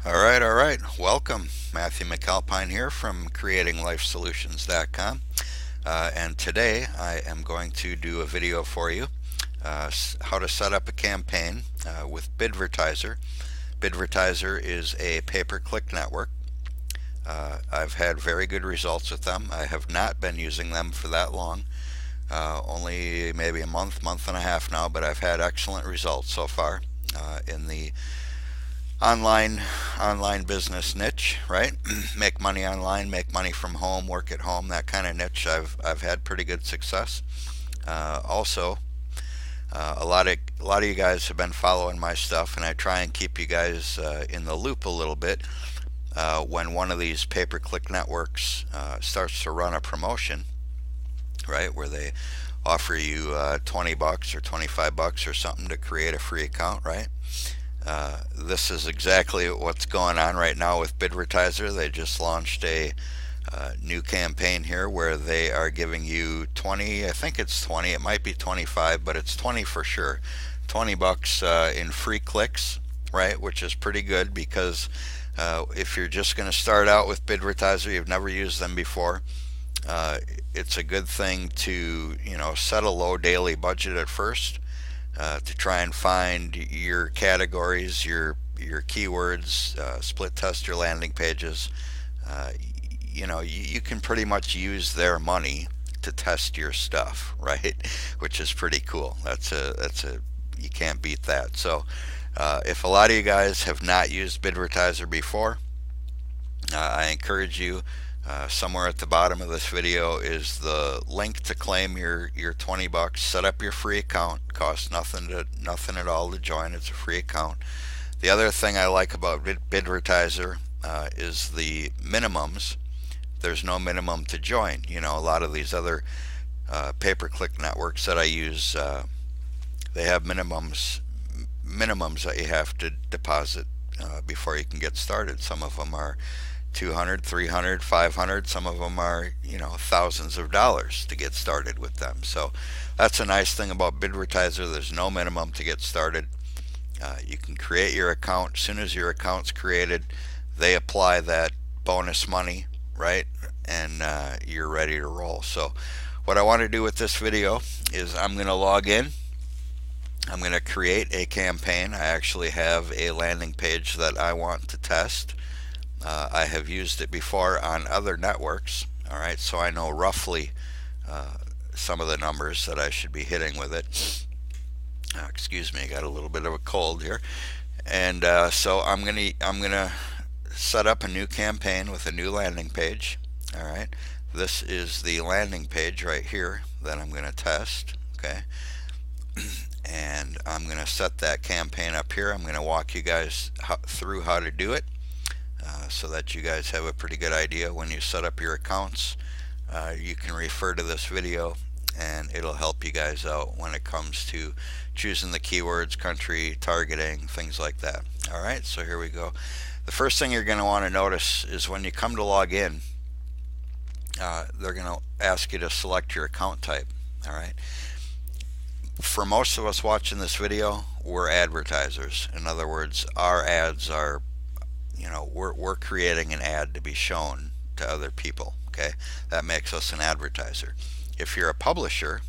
All right. Welcome. Matthew McAlpine here from creatinglifesolutions.com. And today I am going to do a video for you how to set up a campaign with Bidvertiser. Bidvertiser is a pay-per-click network. I've had very good results with them. I have not been using them for that long, only maybe a month and a half now, but I've had excellent results so far in the online business niche, right? Make money online, make money from home, work at home, that kind of niche. I've had pretty good success. Also, a lot of you guys have been following my stuff, and I try and keep you guys in the loop a little bit when one of these pay-per-click networks starts to run a promotion, right, where they offer you 20 bucks or 25 bucks or something to create a free account, right? This is exactly what's going on right now with Bidvertiser. They just launched a new campaign here where they are giving you 20, I think it's 20, it might be 25, but it's 20 for sure. 20 bucks in free clicks, right? Which is pretty good because if you're just going to start out with Bidvertiser, you've never used them before, it's a good thing to, set a low daily budget at first. To try and find your categories, your keywords, split test your landing pages. You can pretty much use their money to test your stuff, right? Which is pretty cool. You can't beat that. So if a lot of you guys have not used Bidvertiser before, I encourage you. Somewhere at the bottom of this video is the link to claim your 20 bucks. Set up your free account. Costs nothing at all to join. It's a free account. The other thing I like about Bidvertiser is the minimums. There's no minimum to join. A lot of these other pay-per-click networks that I use, they have minimums that you have to deposit before you can get started. Some of them are 200, 300, 500. Some of them are, thousands of dollars to get started with them. So that's a nice thing about Bidvertiser. There's no minimum to get started. You can create your account. As soon as your account's created, they apply that bonus money, right? And you're ready to roll. So what I want to do with this video is I'm going to log in. I'm going to create a campaign. I actually have a landing page that I want to test. I have used it before on other networks, all right, so I know roughly some of the numbers that I should be hitting with it. Excuse me, I got a little bit of a cold here, and so I'm gonna set up a new campaign with a new landing page. All right, this is the landing page right here that I'm gonna test. Okay, and I'm gonna set that campaign up here. I'm gonna walk you guys through how to do it. So that you guys have a pretty good idea when you set up your accounts. You can refer to this video and it'll help you guys out when it comes to choosing the keywords, country, targeting, things like that. Alright, so here we go. The first thing you're going to want to notice is when you come to log in, they're going to ask you to select your account type. Alright, for most of us watching this video, we're advertisers. In other words, our ads are, we're creating an ad to be shown to other people. Okay, that makes us an advertiser. If you're a publisher,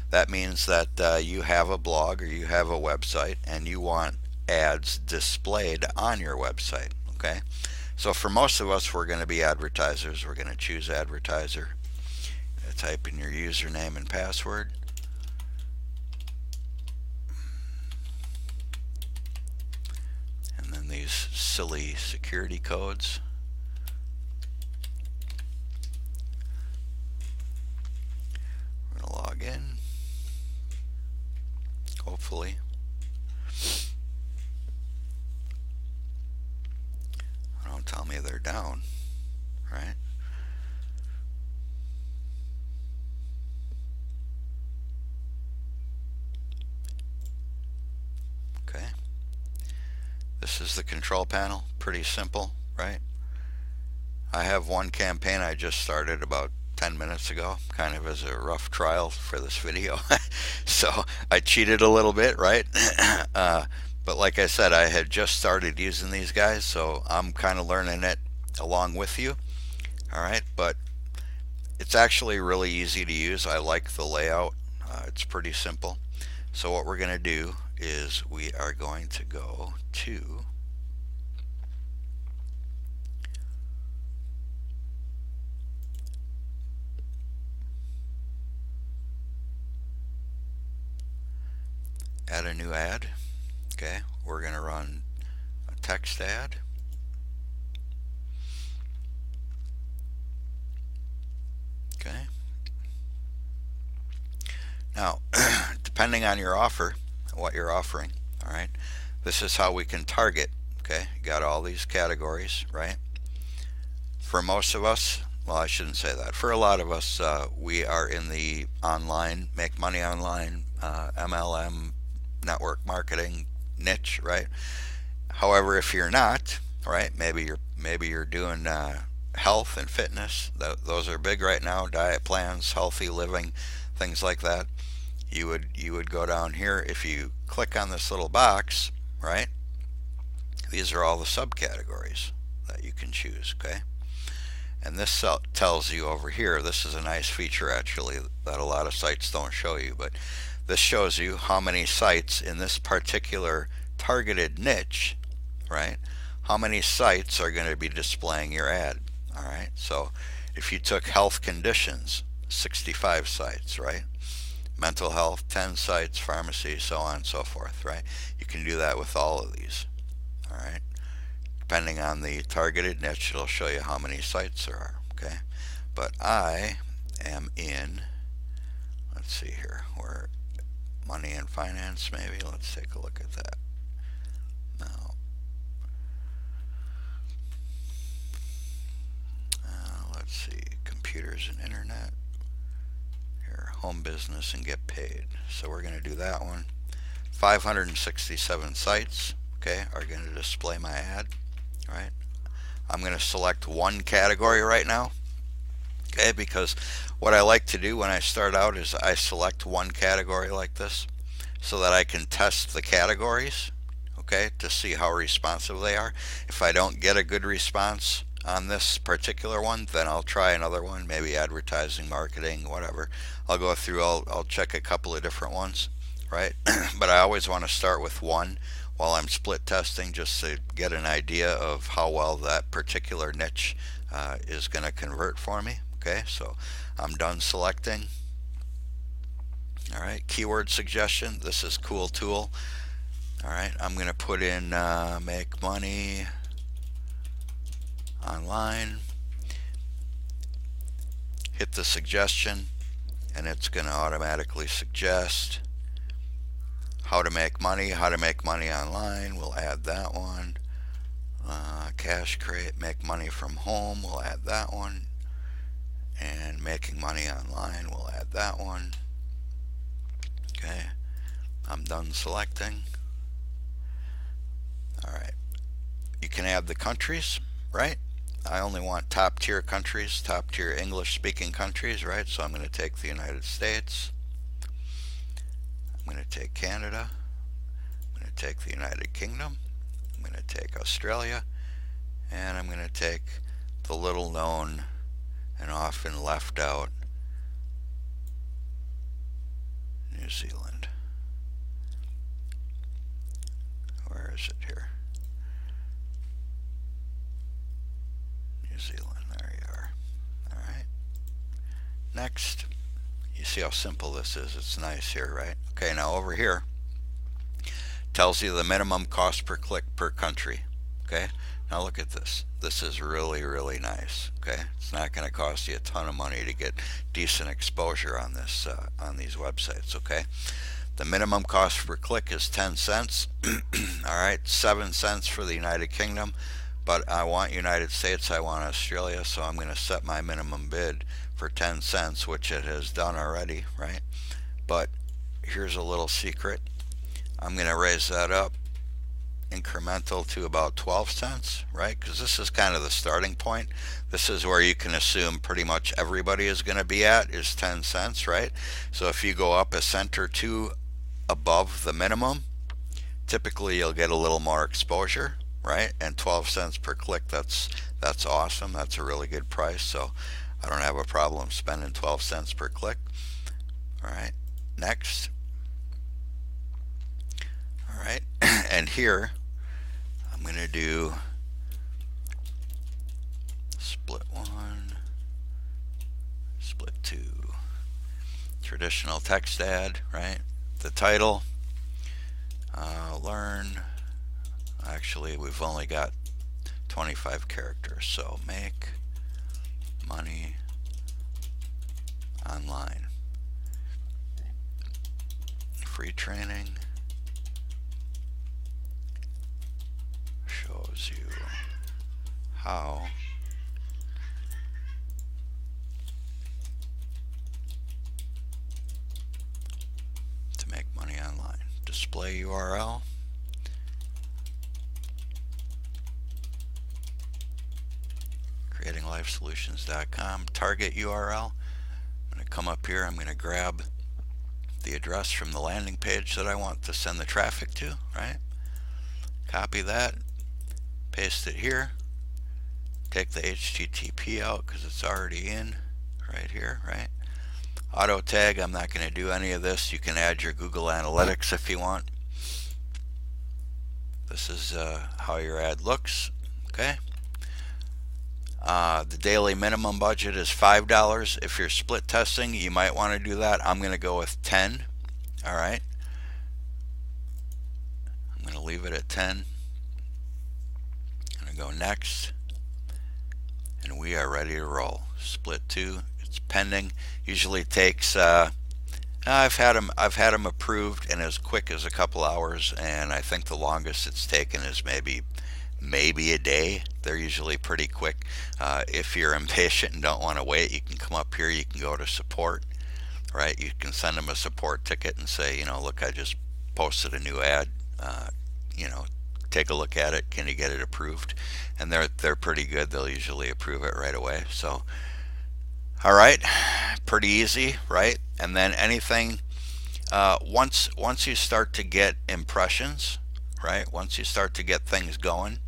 that means that you have a blog or you have a website and you want ads displayed on your website. Okay, so for most of us, we're going to be advertisers. We're going to choose advertiser. Type in your username and password. These silly security codes. We're going to log in, hopefully. Don't tell me they're down, right? Okay. This is the control panel. Pretty simple, right? I have one campaign I just started about 10 minutes ago, kind of as a rough trial for this video. So I cheated a little bit, right? But like I said, I had just started using these guys, so I'm kind of learning it along with you. All right, but it's actually really easy to use. I like the layout. It's pretty simple. So what we're going to do is we are going to go to add a new ad. Okay, we're going to run a text ad. Okay. Now, depending on your offer, what you're offering, all right, this is how we can target. Okay, you got all these categories, right? For most of us, well, I shouldn't say that. For a lot of us, we are in the online, make money online, MLM, network marketing niche, right? However, if you're not, right, maybe you're doing health and fitness. Those are big right now. Diet plans, healthy living, things like that. You would go down here if you click on this little box, right? These are all the subcategories that you can choose. Okay, and this tells you over here. This is a nice feature actually that a lot of sites don't show you, but this shows you how many sites in this particular targeted niche, right? How many sites are going to be displaying your ad? All right, so if you took health conditions, 65 sites, right? Mental health, 10 sites, pharmacy, so on and so forth, right? You can do that with all of these, all right? Depending on the targeted niche, it'll show you how many sites there are, okay? But I am in, let's see here, we're money and finance maybe. Let's take a look at that. Now, let's see, computers and internet. Here, home business and get paid. So we're going to do that one. 567 sites, okay, are going to display my ad, right? I'm going to select one category right now, okay, because what I like to do when I start out is I select one category like this so that I can test the categories, okay, to see how responsive they are. If I don't get a good response on this particular one, then I'll try another one, maybe advertising, marketing, whatever. I'll go through, I'll check a couple of different ones, right? But I always want to start with one while I'm split testing, just to get an idea of how well that particular niche is going to convert for me. Okay, so I'm done selecting. All right, keyword suggestion. This is a cool tool. All right, I'm going to put in make money online. Hit the suggestion, and it's going to automatically suggest how to make money online. We'll add that one. Cash crate, make money from home. We'll add that one. And making money online, we'll add that one. Okay, I'm done selecting. All right, you can add the countries, right? I only want top tier countries, top tier English speaking countries, right? So I'm going to take the United States. I'm going to take Canada. I'm going to take the United Kingdom. I'm going to take Australia. And I'm going to take the little known and often left out New Zealand. Where is it here? New Zealand, there you are. All right. Next. You see how simple this is. It's nice here, right? Okay, now over here tells you the minimum cost per click per country. Okay, now look at this. This is really, really nice. Okay, it's not going to cost you a ton of money to get decent exposure on this on these websites. Okay, the minimum cost per click is 10 cents. All right, 7 cents for the United Kingdom, but I want United States, I want Australia, so I'm going to set my minimum bid for 10 cents, which it has done already, right? But here's a little secret. I'm going to raise that up incremental to about 12 cents, right? Because this is kind of the starting point. This is where you can assume pretty much everybody is going to be at is 10 cents, right? So if you go up a cent or two above the minimum, Typically you'll get a little more exposure, right? And 12 cents per click, that's awesome. That's a really good price. So I don't have a problem spending 12 cents per click. All right, next. All right, and here I'm going to do split 1, split 2, traditional text ad, right? The title, learn. Actually, we've only got 25 characters, so make money online. Free training shows you how to make money online. Display URL. creatinglifesolutions.com. Target URL. I'm going to come up here. I'm going to grab the address from the landing page that I want to send the traffic to, right? Copy that, paste it here, take the HTTP out because it's already in right here, right? Auto tag, I'm not going to do any of this. You can add your Google Analytics if you want. This is how your ad looks, okay? The daily minimum budget is $5. If you're split testing, you might want to do that. I'm going to go with 10. All right. I'm going to leave it at 10. I'm going to go next. And we are ready to roll. Split 2. It's pending. Usually takes I've had them approved in as quick as a couple hours, and I think the longest it's taken is maybe a day. They're usually pretty quick. If you're impatient and don't want to wait, you can come up here, you can go to support, right? You can send them a support ticket and say, you know, look, I just posted a new ad, you know, take a look at it, can you get it approved? And they're pretty good. They'll usually approve it right away. So all right, pretty easy, right? And then anything, once you start to get impressions, right? Once you start to get things going,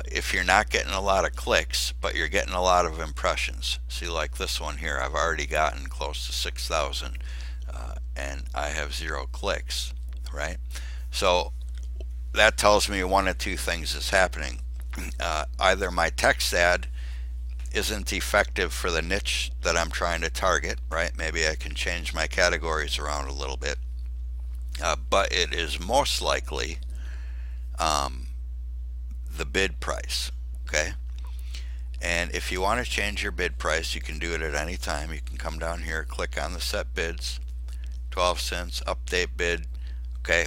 if you're not getting a lot of clicks, but you're getting a lot of impressions, see, like this one here, I've already gotten close to 6,000, and I have 0 clicks, right? So that tells me one of two things is happening. Either my text ad isn't effective for the niche that I'm trying to target, right? Maybe I can change my categories around a little bit, but it is most likely the bid price, okay? And if you want to change your bid price, you can do it at any time. You can come down here, click on the set bids, 12 cents, update bid, okay?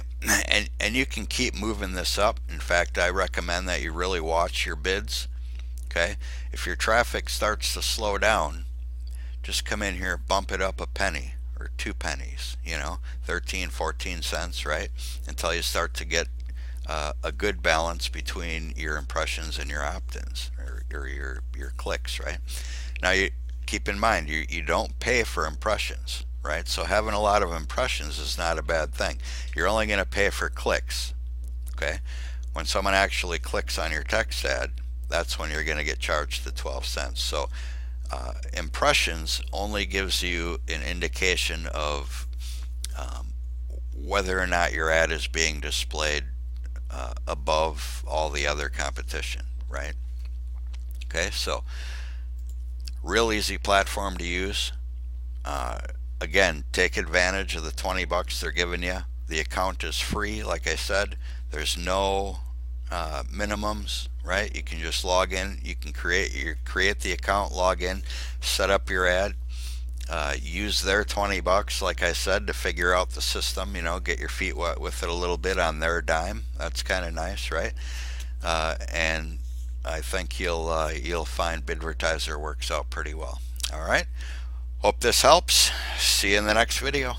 And you can keep moving this up. In fact, I recommend that you really watch your bids, okay? If your traffic starts to slow down, just come in here, bump it up a penny or 2 pennies, you know, 13, 14 cents, right? Until you start to get a good balance between your impressions and your opt-ins or your clicks, right? Now you keep in mind you don't pay for impressions, right? So having a lot of impressions is not a bad thing. You're only going to pay for clicks, okay? When someone actually clicks on your text ad, that's when you're going to get charged the 12 cents. So impressions only gives you an indication of whether or not your ad is being displayed above all the other competition, right? Okay, so real easy platform to use. Again, take advantage of the 20 bucks they're giving you. The account is free, like I said. There's no minimums, right? You can just log in. You can create the account, log in, set up your ad. Use their 20 bucks, like I said, to figure out the system, you know, get your feet wet with it a little bit on their dime. That's kind of nice, right? And I think you'll find Bidvertiser works out pretty well. All right. Hope this helps. See you in the next video.